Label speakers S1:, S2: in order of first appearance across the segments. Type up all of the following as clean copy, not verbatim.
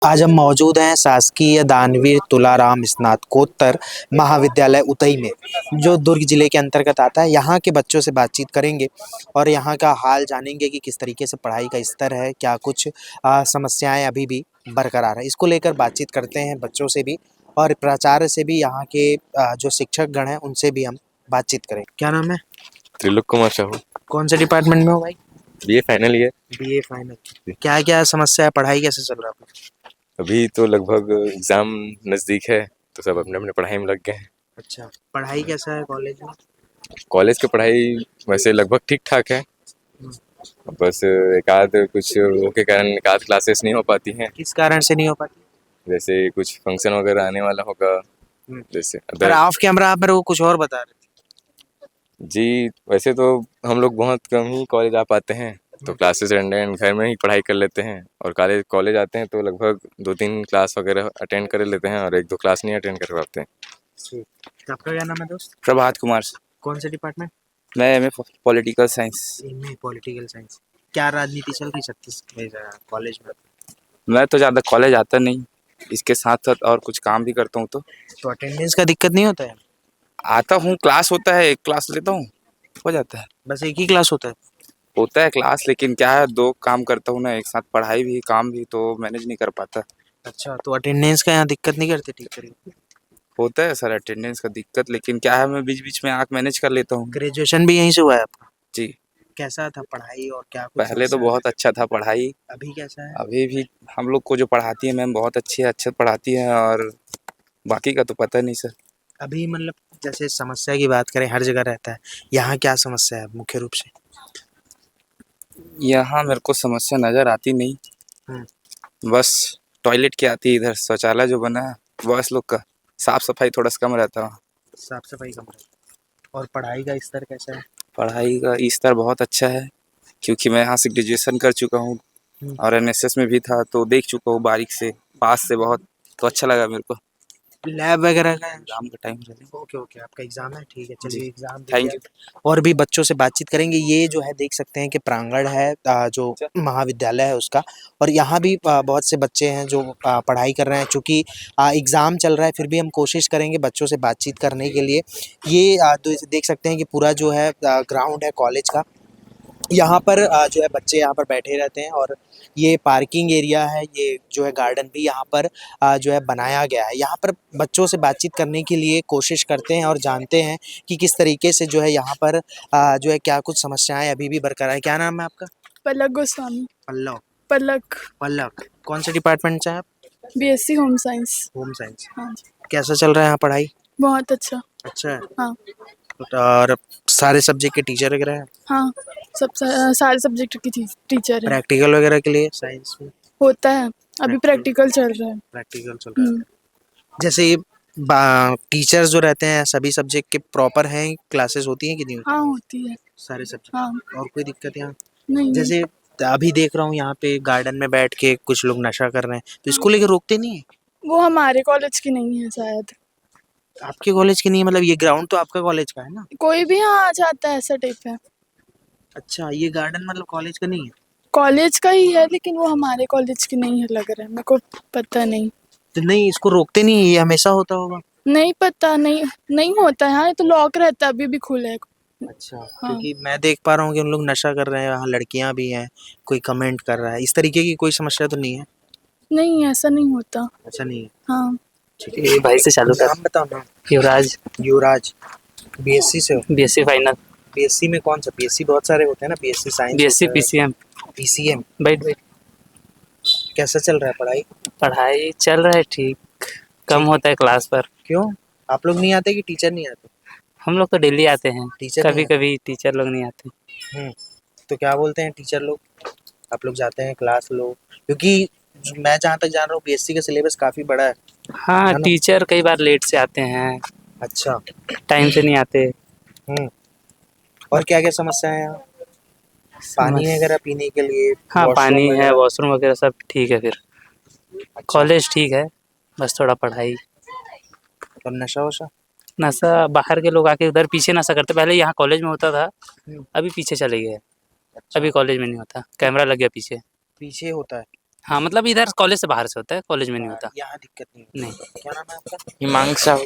S1: आज हम मौजूद हैं शासकीय दानवीर तुलाराम स्नातकोत्तर महाविद्यालय उतई में, जो दुर्ग जिले के अंतर्गत आता है। यहाँ के बच्चों से बातचीत करेंगे और यहाँ का हाल जानेंगे कि किस तरीके से पढ़ाई का स्तर है, क्या कुछ समस्याएं अभी भी बरकरार है। इसको लेकर बातचीत करते हैं बच्चों से भी और प्राचार्य से भी, यहाँ के जो शिक्षक गण हैं उनसे भी हम बातचीत करें। क्या नाम है?
S2: त्रिलोक कुमार साहू।
S1: कौन से डिपार्टमेंट में हो भाई?
S2: BA final year.
S1: BA final. क्या क्या समस्या है, पढ़ाई कैसे चल रहा है?
S2: अभी तो लगभग एग्जाम नजदीक है तो सब अपने अपने पढ़ाई में लग गए हैं।
S1: अच्छा, पढ़ाई कैसा है कॉलेज में?
S2: कॉलेज की पढ़ाई वैसे लगभग ठीक ठाक है, बस एक आध कुछ वो के कारण एक आध क्लासेस नहीं हो पाती हैं।
S1: किस कारण से नहीं हो पाती?
S2: जैसे कुछ फंक्शन वगैरह आने वाला होगा, जैसे
S1: पर
S2: अदर।
S1: ऑफ कैमरा पर वो कुछ और बता रहे थे।
S2: जी वैसे तो हम लोग बहुत कम ही कॉलेज आ पाते हैं, तो क्लासेस एंड घर में ही पढ़ाई कर लेते हैं। और कॉलेज कॉलेज आते हैं तो लगभग 2-3 क्लास वगैरह अटेंड कर लेते हैं और 1-2 क्लास नहीं अटेंड कर पाते हैं।
S1: ठीक। तो आपका क्या नाम है दोस्त?
S3: प्रभात कुमार।
S1: कौन से डिपार्टमेंट?
S3: मैं MA political science.
S1: MA political science. क्या राजनीति चल रही 36 कॉलेज में?
S3: मैं तो ज़्यादा कॉलेज आता नहीं, इसके साथ साथ और कुछ काम भी करता हूँ।
S1: तो अटेंडेंस का दिक्कत नहीं होता है?
S3: आता हूँ, क्लास होता है, एक क्लास लेता हूँ, हो जाता है।
S1: बस एक ही क्लास होता है?
S3: होता है क्लास, लेकिन क्या है, 2 काम करता हूँ ना एक साथ, पढ़ाई भी काम भी, तो मैनेज नहीं कर पाता।
S1: अच्छा, तो अटेंडेंस का यहाँ दिक्कत नहीं करते टीचर?
S3: होता है सर अटेंडेंस का दिक्कत, लेकिन क्या है, मैं बीच बीच में आके मैनेज कर लेता हूँ।
S1: ग्रेजुएशन भी यहीं से हुआ है आपका?
S3: जी।
S1: कैसा था पढ़ाई और क्या कुछ
S3: पहले तो बहुत अच्छा था पढ़ाई।
S1: अभी कैसा है?
S3: अभी भी हम लोग को जो पढ़ाती है मैम बहुत अच्छा पढ़ाती है, और बाकी का तो पता नहीं सर।
S1: अभी मतलब जैसे समस्या की बात करें, हर जगह रहता है, यहाँ क्या समस्या है मुख्य रूप से?
S3: यहाँ मेरे को समस्या नज़र आती नहीं, बस टॉयलेट की आती है। इधर शौचालय जो बना है बॉयस लोग का, साफ सफाई थोड़ा सा कम रहता है।
S1: साफ सफाई कम रहती है। और पढ़ाई का स्तर कैसा है?
S3: पढ़ाई का स्तर बहुत अच्छा है, क्योंकि मैं यहाँ से ग्रेजुएशन कर चुका हूँ और एनएसएस में भी था, तो देख चुका हूँ बारीक से पास से बहुत, तो अच्छा लगा मेरे को।
S1: लैब वगैरह का
S3: एग्जाम का टाइम है।
S1: ओके ओके, आपका एग्जाम है, ठीक है, चलिए एग्जाम
S3: थैंक यू।
S1: और भी बच्चों से बातचीत करेंगे। ये जो है देख सकते हैं कि प्रांगण है जो महाविद्यालय है उसका, और यहाँ भी बहुत से बच्चे हैं जो पढ़ाई कर रहे हैं। चूँकि एग्ज़ाम चल रहा है, फिर भी हम कोशिश करेंगे बच्चों से बातचीत करने के लिए। ये देख सकते हैं कि पूरा जो है ग्राउंड है कॉलेज का, यहाँ पर जो है बच्चे यहाँ पर बैठे रहते हैं, और ये पार्किंग एरिया है, ये जो है गार्डन भी यहाँ पर जो है बनाया गया है। यहाँ पर बच्चों से बातचीत करने के लिए कोशिश करते हैं और जानते हैं कि किस तरीके से जो है यहाँ पर जो है क्या कुछ समस्याएं अभी भी बरकरार है। क्या नाम है आपका?
S4: पलक गोस्वामी।
S1: पल्लव?
S4: पलक।
S1: पलक। कौन से डिपार्टमेंट से हैं आप?
S4: BSc home science.
S1: Home science.
S4: हाँ जी।
S1: कैसा चल रहा है यहाँ पढ़ाई?
S4: बहुत अच्छा।
S1: अच्छा है।
S4: हाँ।
S1: और सारे सब्जेक्ट के टीचर वगैरह हैं?
S4: हाँ, सारे सब्जेक्ट की टीचर है।
S1: प्रैक्टिकल वगैरह के लिए साइंस में
S4: होता है, अभी प्रैक्टिकल चल रहा है।
S1: प्रैक्टिकल चल रहा है। जैसे ये टीचर्स जो रहते हैं सभी सब्जेक्ट के प्रॉपर हैं, क्लासेस होती हैं कि नहीं होती?
S4: हाँ होती है।
S1: सारे सब्जेक्ट?
S4: हाँ।
S1: और कोई दिक्कत यहाँ?
S4: नहीं।
S1: जैसे अभी देख रहा हूँ यहाँ पे गार्डन में बैठ के कुछ लोग नशा कर रहे हैं, तो इसको लेकर रोकते नहीं है?
S4: वो हमारे कॉलेज की नहीं है शायद।
S1: आपके कॉलेज की नहीं है? मतलब ये ग्राउंड तो आपका कॉलेज का है ना?
S4: कोई भी यहाँ आ जाता है, ऐसा टाइप है।
S1: अच्छा, ये गार्डन मतलब कॉलेज का नहीं है?
S4: कॉलेज का ही है, लेकिन वो हमारे कॉलेज की नहीं है लग रहा है, मेरे को पता नहीं।
S1: तो नहीं, इसको रोकते नहीं है? ये हमेशा होता होगा?
S4: नहीं पता, नहीं होता है, ये तो लॉक रहता है, अभी भी खुला है।
S1: अच्छा।
S4: हाँ।
S1: क्योंकि मैं देख पा रहा हूँ कि उन लोग नशा कर रहे हैं, यहाँ लड़कियां भी हैं, कोई कमेंट कर रहा है, इस तरीके की कोई समस्या तो नहीं है?
S4: नहीं, ऐसा नहीं होता।
S1: ऐसा नहीं है?
S4: हाँ।
S1: ठीक है, भाई से चालू कर। नाम बताओ ना।
S5: युवराज।
S1: युवराज। बीएससी से हो?
S5: BSc final.
S1: बीएससी में कौन सा? बीएससी बहुत सारे होते हैं ना, BSc science,
S5: BSc PCM.
S1: PCM.
S5: बैठ बैठ।
S1: कैसा चल रहा है पढ़ाई?
S5: पढ़ाई चल रहा है ठीक, कम होता है क्लास पर।
S1: क्यों? आप लोग नहीं आते कि टीचर नहीं आते?
S5: हम लोग तो डेली आते हैं,
S1: टीचर
S5: कभी
S1: नहीं आते?
S5: कभी टीचर लोग नहीं आते।
S1: तो क्या बोलते हैं टीचर लोग? आप लोग जाते हैं क्लास लो? क्योंकि मैं जहाँ तक जान रहा हूँ बीएससी का सिलेबस काफी बड़ा है।
S5: हाँ,
S1: है ना?
S5: टीचर कई बार लेट से आते हैं,
S1: अच्छा।
S5: टाइम से नहीं आते।
S1: और क्या क्या समस्या है यहाँ? पानी वगैरह पीने के लिए?
S5: हाँ,
S1: वॉशरूम
S5: पानी है,
S1: वगैरह?
S5: वॉशरूम वगैरह सब ठीक है। फिर
S1: अच्छा।
S5: कॉलेज ठीक है, बस थोड़ा पढ़ाई।
S1: और नशा वशा?
S5: नशा बाहर के लोग आके उधर पीछे नशा करते, पहले यहाँ कॉलेज में होता था, अभी पीछे चले गए।
S1: अच्छा।
S5: अभी कॉलेज में नहीं होता, कैमरा लग गया पीछे।
S1: पीछे होता है?
S5: हाँ मतलब इधर कॉलेज से बाहर से होता है, कॉलेज में नहीं होता।
S1: यहाँ दिक्कत नहीं होती।
S5: नहीं।
S1: क्या नाम है आपका?
S3: हिमांक साहू।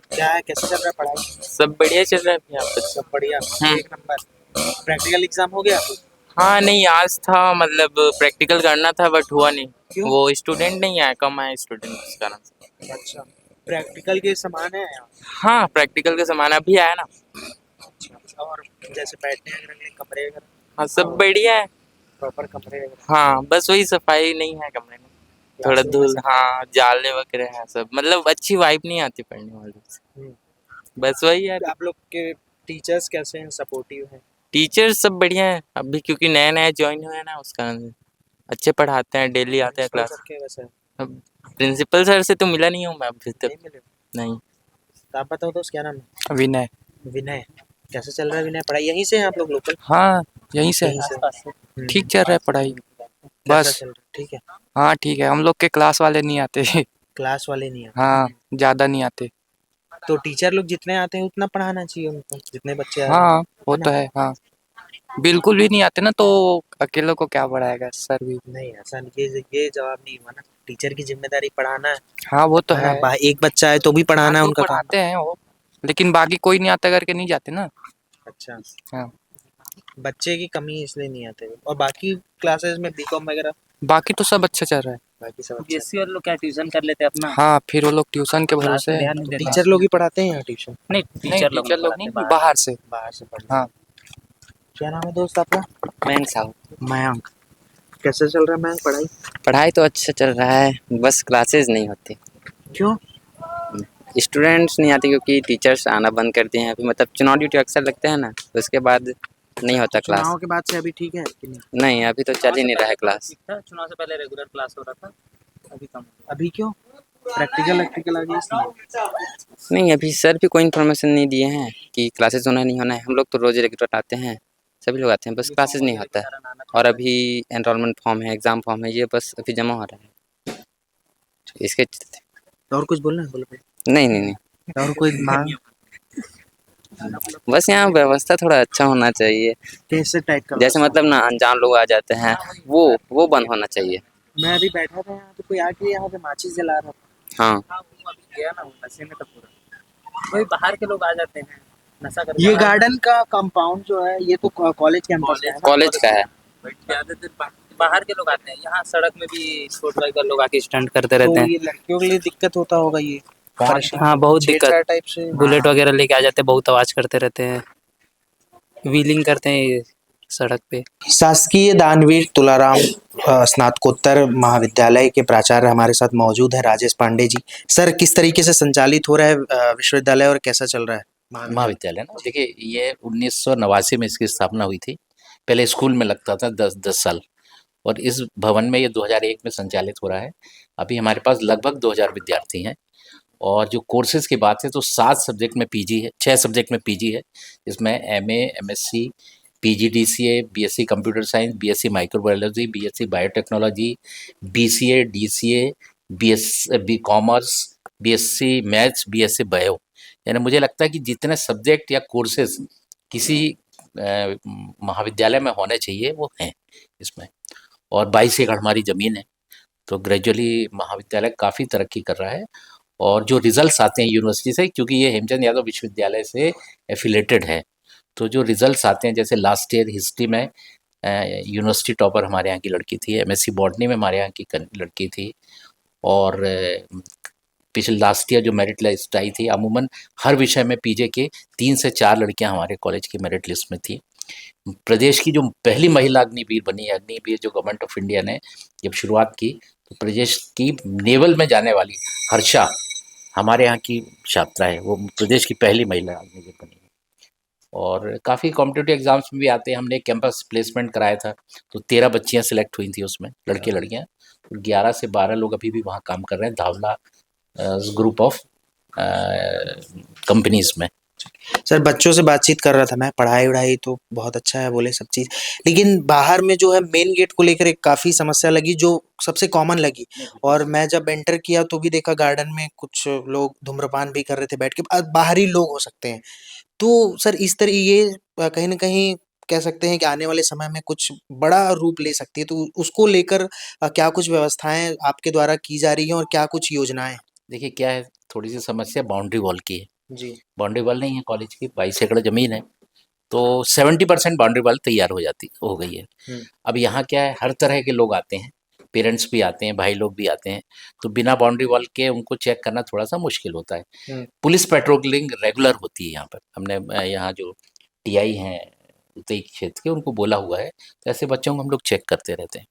S1: क्या है, कैसे चल रहा है पढ़ाई?
S3: सब बढ़िया चल रहा है यहाँ पे।
S1: सब बढ़िया, एक नंबर। प्रैक्टिकल एग्जाम हो गया?
S3: हाँ नहीं, आज था मतलब प्रैक्टिकल करना था बट हुआ नहीं।
S1: क्यों?
S3: वो स्टूडेंट नहीं आया, कम आए स्टूडेंट इस कारण से।
S1: अच्छा, प्रैक्टिकल के समान है यहाँ?
S3: हाँ प्रैक्टिकल का सामान अभी आया ना।
S1: अच्छा, और जैसे बैठने के कमरे वगैरह
S3: हाँ सब बढ़िया है।
S1: प्रॉपर कमरे वगैरह?
S3: हाँ बस वही सफाई नहीं है कमरे में, थोड़ा
S1: क्लासेस
S3: धूल,
S1: में
S3: हाँ जाले वगैरह है सब, मतलब अच्छी वाइब नहीं आती पढ़ने वाले से।
S1: हम्म।
S3: बस वही है।
S1: आप लोग के टीचर्स कैसे हैं, सपोर्टिव हैं?
S3: टीचर्स सब बढ़िया है, अभी क्योंकि नया नया ज्वाइन हुए हैं ना उस कारण से। अच्छे पढ़ाते हैं, डेली आते हैं
S1: प्रिंसिपल
S3: क्लास।
S1: सर के वैसे
S3: अब प्रिंसिपल सर से तो मिला नहीं हूँ मैं अभी तक।
S1: नहीं मिले?
S3: नहीं।
S1: तो आप बताओ दोस्त, क्या नाम है?
S3: विनय।
S1: विनय। कैसे चल रहा है विनय पढ़ाई? यहीं से हैं आप लोग, लोकल?
S3: हाँ यहीं से
S1: यहीं
S3: है।
S1: से।
S3: ठीक चल रहा है पढ़ाई।
S1: कैसा
S3: बस
S1: चल रहा है? ठीक है।
S3: हाँ ठीक है, हम लोग के क्लास वाले नहीं आते।
S1: क्लास वाले नहीं आते?
S3: हाँ ज़्यादा नहीं आते।
S1: तो टीचर लोग जितने आते हैं उतना पढ़ाना चाहिए उनको, जितने बच्चे आ रहे
S3: हाँ
S1: हैं,
S3: वो
S1: है ना?
S3: तो है। हाँ बिल्कुल भी नहीं आते ना, तो अकेले को क्या पढ़ाएगा सर भी।
S1: नहीं, ऐसा नहीं, ये जवाब नहीं हुआ ना। टीचर की जिम्मेदारी पढ़ाना
S3: हाँ वो तो
S1: है ना?
S3: है।
S1: एक बच्चा है तो भी
S3: हाँ
S1: पढ़ाना है,
S3: तो
S1: उनका काम।
S3: पढ़ाते हैं वो, लेकिन बाकी कोई नहीं आता करके नहीं जाते ना।
S1: अच्छा,
S3: हाँ
S1: बच्चे की कमी इसलिए नहीं आते। और बाकी क्लासेस में बीकॉम वगैरह
S3: बाकी तो सब अच्छा चल रहा है।
S1: बाकी सब अच्छा है।
S5: बीएससी वाले लोग क्या ट्यूशन कर लेते हैं अपना,
S3: हाँ फिर वो लोग ट्यूशन के
S5: क्लास
S3: भरोसे
S5: में
S3: हैं।
S5: ध्यान नहीं देते।
S1: टीचर लोग ही पढ़ाते हैं यहाँ ट्यूशन?
S5: नहीं,
S3: नहीं
S5: टीचर लोग
S3: टीचर
S5: नहीं
S3: लोग
S5: पढ़ाते,
S3: नहीं,
S5: बाहर
S3: बाहर से।
S1: बाहर से पढ़ते
S3: हाँ
S1: हैं। क्या नाम है दोस्त आपका?
S6: मयंक साहू।
S1: मयंक। कैसे चल रहा है मयंक पढ़ाई?
S6: पढ़ाई तो अच्छा चल रहा है, बस क्लासेस नहीं होती।
S1: क्यों?
S6: स्टूडेंट्स नहीं आते क्योंकि टीचर्स आना बंद कर दिए हैं अभी, मतलब चुनाव ड्यूटी अक्सर लगते हैं ना, तो उसके बाद नहीं होता क्लास।
S1: चुनाव के बाद से अभी ठीक है कि नहीं?
S6: नहीं अभी तो चल ही नहीं रहा है क्लास।
S5: ठीक था, चुनाव से पहले रेगुलर क्लास हो रहा था, अभी कम।
S1: अभी क्यों? प्रैक्टिकल आ गई इसलिए?
S6: नहीं अभी सर भी कोई इन्फॉर्मेशन नहीं दिए हैं कि क्लासेस होना नहीं होना है। हम लोग तो रोज़ रेगुलर आते हैं, सभी लोग आते हैं, बस क्लासेस नहीं होता है। और अभी एनरोलमेंट फॉर्म है, एग्ज़ाम फॉर्म है, ये बस अभी जमा हो रहा है इसके चलते।
S1: और कुछ बोलना है? बोलो।
S6: नहीं नहीं नहीं,
S1: और कोई मांग?
S6: बस यहाँ व्यवस्था थोड़ा अच्छा होना चाहिए।
S1: कैसे टाइप का
S6: जैसे
S1: व्यवस्था?
S6: मतलब ना अनजान लोग आ जाते हैं, वो बंद होना चाहिए।
S1: मैं अभी बैठा था यहाँ तो कोई आके यहाँ पे माचिस जला रहा था।
S6: हाँ
S5: हाँ, वो अभी गया ना, वो नशे में था पूरा। वही बाहर के लोग आ जाते हैं नशा करके।
S1: ये गार्डन का कंपाउंड जो है ये तो कॉलेज कैंपस है ना?
S6: कॉलेज का है।
S5: ज्यादातर बाहर के लोग आते हैं, यहाँ सड़क में भी स्पोर्ट बाइक लोग आके स्टंट करते
S1: तो
S5: रहते हैं।
S1: ये लड़कियों के लिए दिक्कत होता होगा ये?
S5: हाँ बहुत
S1: छेड़छाड़
S5: दिक्कत,
S1: टाइप से?
S5: बुलेट वगैरह लेके आ जाते हैं, बहुत आवाज करते रहते हैं, व्हीलिंग करते हैं ये सड़क पे।
S1: शासकीय दानवीर तुलाराम स्नातकोत्तर महाविद्यालय के प्राचार्य हमारे साथ मौजूद है, राजेश पांडे जी। सर, किस तरीके से संचालित हो रहा है विश्वविद्यालय और कैसा चल रहा है
S7: महाविद्यालय ना? देखिए, ये 1989 में इसकी स्थापना हुई थी। पहले स्कूल में लगता था 10 साल, और इस भवन में ये 2001 में संचालित हो रहा है। अभी हमारे पास लगभग 2000 विद्यार्थी हैं, और जो कोर्सेज़ की बात है तो 7 सब्जेक्ट में पीजी है, 6 सब्जेक्ट में पीजी है। इसमें MA, MSc, PGDCA, BSc computer science, BSc microbiology, BSc biotechnology, BCA, DCA, B commerce, BSc maths, BSc bio. यानी मुझे लगता है कि जितने सब्जेक्ट या कोर्सेज किसी महाविद्यालय में होने चाहिए वो हैं इसमें। और 22 एकड़ हमारी ज़मीन है, तो ग्रेजुअली महाविद्यालय काफ़ी तरक्की कर रहा है। और जो रिजल्ट्स आते हैं यूनिवर्सिटी से, क्योंकि ये हेमचंद यादव विश्वविद्यालय से एफिलेटेड है, तो जो रिजल्ट्स आते हैं, जैसे लास्ट ईयर हिस्ट्री में यूनिवर्सिटी टॉपर हमारे यहाँ की लड़की थी, एमएससी बॉटनी में हमारे यहाँ की लड़की थी, और पिछले लास्ट ईयर जो मेरिट लिस्ट आई थी, अमूमन हर विषय में पीजे के 3 से 4 लड़कियां हमारे कॉलेज की मेरिट लिस्ट में थी। प्रदेश की जो पहली महिला अग्निवीर बनी, अग्निवीर जो गवर्नमेंट ऑफ इंडिया ने जब शुरुआत की, तो प्रदेश की नेवल में जाने वाली हर्षा हमारे यहाँ की छात्रा है, वो प्रदेश की पहली महिला अग्निवीर बनी है। और काफ़ी कॉम्पिटिटिव एग्जाम्स में भी आते हैं। हमने कैंपस प्लेसमेंट कराया था, तो 13 बच्चियाँ सिलेक्ट हुई थी उसमें, लड़के लड़कियाँ। 11 से 12 लोग अभी भी वहाँ काम कर रहे हैं धावला ग्रुप ऑफ कंपनीज में।
S1: सर, बच्चों से बातचीत कर रहा था मैं, पढ़ाई तो बहुत अच्छा है बोले सब चीज़, लेकिन बाहर में जो है मेन गेट को लेकर एक काफ़ी समस्या लगी जो सबसे कॉमन लगी। और मैं जब एंटर किया तो भी देखा गार्डन में कुछ लोग धूम्रपान भी कर रहे थे बैठ के, बाहरी लोग हो सकते हैं। तो सर, इस तरह ये कहीं न कहीं कह सकते हैं कि आने वाले समय में कुछ बड़ा रूप ले सकती है, तो उसको लेकर क्या कुछ व्यवस्थाएँ आपके द्वारा की जा रही हैं और क्या कुछ योजनाएँ हैं?
S7: देखिए क्या है, थोड़ी-सी समस्या बाउंड्री वॉल की है।
S1: जी।
S7: बाउंड्री वॉल नहीं है कॉलेज की, 22 एकड़ ज़मीन है, तो 70% बाउंड्री वॉल तैयार हो गई है।
S1: हुँ।
S7: अब यहाँ क्या है, हर तरह के लोग आते हैं, पेरेंट्स भी आते हैं, भाई लोग भी आते हैं, तो बिना बाउंड्री वॉल के उनको चेक करना थोड़ा-सा मुश्किल होता है।
S1: हुँ।
S7: पुलिस पेट्रोलिंग रेगुलर होती है यहाँ पर। हमने यहाँ जो टीआई हैं उतई क्षेत्र के, उनको बोला हुआ है, तो ऐसे बच्चों को हम लोग चेक करते रहते हैं।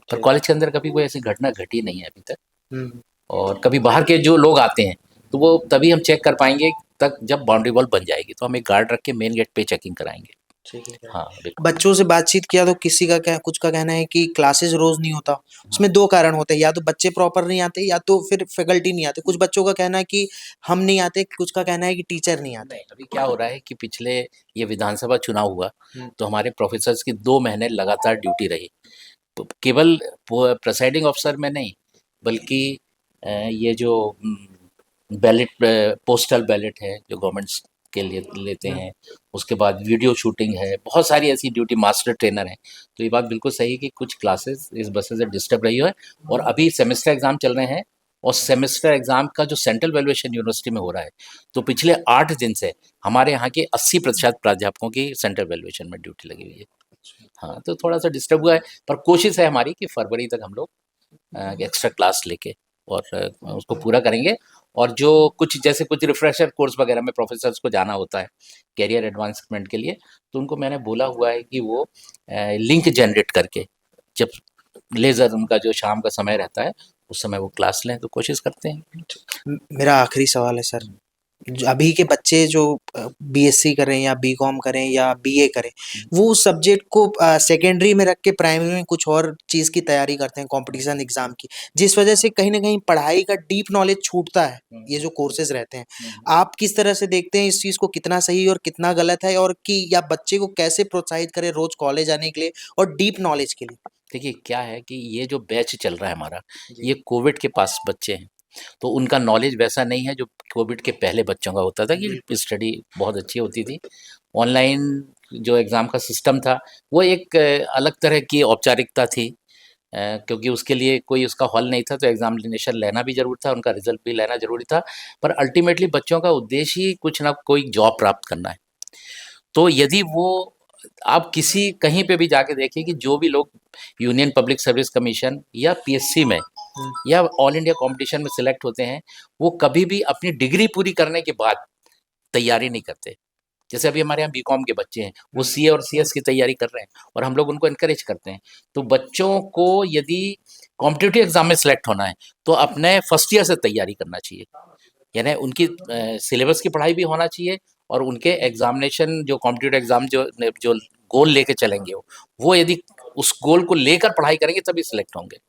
S7: पर
S1: ठीक।
S7: कॉलेज के अंदर कभी कोई ऐसी घटना घटी नहीं है अभी तक।
S1: हुँ।
S7: और कभी बाहर के जो लोग आते हैं, तो वो तभी हम चेक कर पाएँगे तक जब बाउंड्री वॉल बन जाएगी, तो हम एक गार्ड रख के मेन गेट पे चेकिंग कराएँगे।
S1: ठीक है।
S7: हाँ, बिल्कुल।
S1: बच्चों से बातचीत किया तो किसी का क्या कुछ का कहना है कि क्लासेस रोज़ नहीं होता। उसमें 2 कारण होते हैं, या तो बच्चे प्रॉपर नहीं आते या तो फिर फैकल्टी नहीं आते। कुछ बच्चों का कहना है कि हम नहीं आते, कुछ का कहना है कि टीचर नहीं आते।
S7: नहीं, अभी क्या हो रहा है कि पिछले ये विधानसभा चुनाव हुआ,
S1: हुँ।
S7: तो हमारे प्रोफ़ेसर्स की 2 महीने लगातार ड्यूटी रही। तो केवल प्रिसाइडिंग ऑफिसर में नहीं, बल्कि ये जो बैलेट पोस्टल बैलेट है जो गवर्नमेंट्स के लिए लेते हैं, उसके बाद वीडियो शूटिंग है, बहुत सारी ऐसी ड्यूटी, मास्टर ट्रेनर हैं। तो ये बात बिल्कुल सही है कि कुछ क्लासेस इस वजह से डिस्टर्ब रही है। और अभी सेमेस्टर एग्ज़ाम चल रहे हैं, और सेमेस्टर एग्ज़ाम का जो सेंट्रल वैल्यूएशन यूनिवर्सिटी में हो रहा है, तो पिछले 8 दिन से हमारे यहाँ के 80% प्राध्यापकों की सेंट्रल वैल्यूएशन में ड्यूटी लगी हुई है। हाँ, तो थोड़ा-सा डिस्टर्ब हुआ है, पर कोशिश है हमारी कि फरवरी तक हम लोग एक्स्ट्रा क्लास लेके और उसको पूरा करेंगे। और जो कुछ जैसे कुछ रिफ्रेशर कोर्स वगैरह में प्रोफेसर्स को जाना होता है करियर एडवांसमेंट के लिए, तो उनको मैंने बोला हुआ है कि वो लिंक जनरेट करके जब लेज़र उनका जो शाम का समय रहता है, उस समय वो क्लास लें, तो कोशिश करते हैं।
S1: मेरा आखिरी सवाल है सर, अभी के बच्चे जो बीएससी करें या बीकॉम करें या बीए करें, वो उस सब्जेक्ट को सेकेंडरी में रख के प्राइमरी में कुछ और चीज़ की तैयारी करते हैं, कंपटीशन एग्जाम की, जिस वजह से कहीं ना कहीं पढ़ाई का डीप नॉलेज छूटता है। ये जो कोर्सेज रहते हैं, आप किस तरह से देखते हैं इस चीज़ को, कितना सही और कितना गलत है, और कि या बच्चे को कैसे प्रोत्साहित करें रोज कॉलेज आने के लिए और डीप नॉलेज के लिए?
S7: देखिए क्या है कि ये जो बैच चल रहा है हमारा, ये कोविड के पास बच्चे हैं, तो उनका नॉलेज वैसा नहीं है जो कोविड के पहले बच्चों का होता था कि स्टडी बहुत अच्छी होती थी। ऑनलाइन जो एग्ज़ाम का सिस्टम था, वो एक अलग तरह की औपचारिकता थी, क्योंकि उसके लिए कोई उसका हॉल नहीं था, तो एग्ज़ामिनेशन लेना भी ज़रूरी था, उनका रिज़ल्ट भी लेना ज़रूरी था। पर अल्टीमेटली बच्चों का उद्देश्य ही कुछ ना कोई जॉब प्राप्त करना है। तो यदि वो, आप किसी कहीं पे भी जाके देखिए कि जो भी लोग यूनियन पब्लिक सर्विस कमीशन या पीएससी में या ऑल इंडिया कंपटीशन में सिलेक्ट होते हैं, वो कभी भी अपनी डिग्री पूरी करने के बाद तैयारी नहीं करते। जैसे अभी हमारे यहाँ बीकॉम के बच्चे हैं, वो सीए और सीएस की तैयारी कर रहे हैं, और हम लोग उनको एनकरेज करते हैं। तो बच्चों को यदि कॉम्पिटिटिव एग्जाम में सिलेक्ट होना है, तो अपने फर्स्ट ईयर से तैयारी करना चाहिए। यानी उनकी सिलेबस की पढ़ाई भी होना चाहिए, और उनके एग्जामिनेशन जो कॉम्पिटिटिव एग्जाम जो गोल लेके चलेंगे, वो यदि उस गोल को लेकर पढ़ाई करेंगे तभी सिलेक्ट होंगे।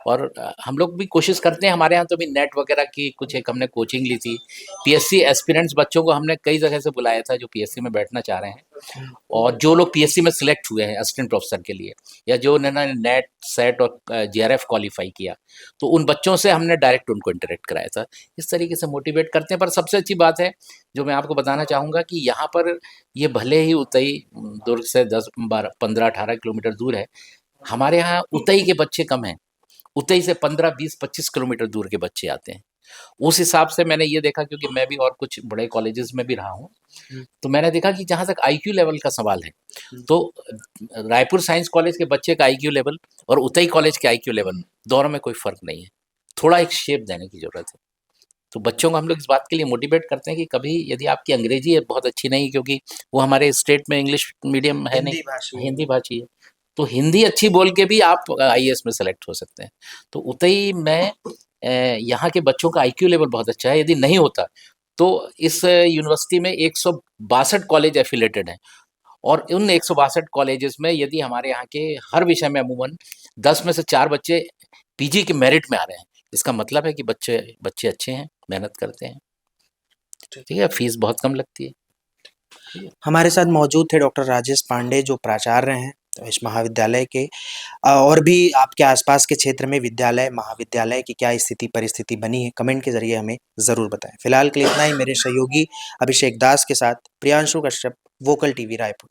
S7: और हम लोग भी कोशिश करते हैं, हमारे यहाँ तो भी नेट वगैरह की कुछ एक हमने कोचिंग ली थी। पीएससी एस्पिरेंट्स बच्चों को हमने कई जगह से बुलाया था जो पीएससी में बैठना चाह रहे हैं, और जो लोग पीएससी में सिलेक्ट हुए हैं असिस्टेंट प्रोफेसर के लिए, या जो उन्होंने नेट सेट और जेआरएफ क्वालिफाई किया, तो उन बच्चों से हमने डायरेक्ट उनको इंटरेक्ट कराया था। इस तरीके से मोटिवेट करते हैं। पर सबसे अच्छी बात है जो मैं आपको बताना चाहूँगा कि यहाँ पर ये भले ही उतई दुर्ग से 10-12-15-18 किलोमीटर दूर है, हमारे यहाँ उतई के बच्चे कम हैं। उतई से 15-20-25 किलोमीटर दूर के बच्चे आते हैं। उस हिसाब से मैंने ये देखा, क्योंकि मैं भी और कुछ बड़े कॉलेजेस में भी रहा हूँ, तो मैंने देखा कि जहाँ तक आईक्यू लेवल का सवाल है, तो रायपुर साइंस कॉलेज के बच्चे का आईक्यू लेवल और उतई कॉलेज के आईक्यू लेवल, दोनों में कोई फ़र्क नहीं है। थोड़ा एक शेप देने की ज़रूरत है। तो बच्चों को हम लोग इस बात के लिए मोटिवेट करते हैं कि कभी यदि आपकी अंग्रेजी है बहुत अच्छी नहीं, क्योंकि वो हमारे स्टेट में इंग्लिश मीडियम है नहीं, हिंदी भाषी है, तो हिंदी अच्छी बोल के भी आप आईएएस में सेलेक्ट हो सकते हैं। तो उतई में यहाँ के बच्चों का आईक्यू लेवल बहुत अच्छा है। यदि नहीं होता तो इस यूनिवर्सिटी में 162 कॉलेज एफिलेटेड हैं, और उन 162 कॉलेजेस में यदि हमारे यहाँ के हर विषय में अमूमन 10 में से 4 बच्चे पीजी के मेरिट में आ रहे हैं, इसका मतलब है कि बच्चे अच्छे हैं, मेहनत करते हैं। ठीक है, फीस बहुत कम लगती है।
S1: हमारे साथ मौजूद थे डॉक्टर राजेश पांडे, जो प्राचार्य हैं इस महाविद्यालय के। और भी आपके आसपास के क्षेत्र में विद्यालय, महाविद्यालय की क्या स्थिति परिस्थिति बनी है, कमेंट के जरिए हमें ज़रूर बताएं। फिलहाल के लिए इतना ही। मेरे सहयोगी अभिषेक दास के साथ प्रियांशु कश्यप, वोकल टीवी रायपुर।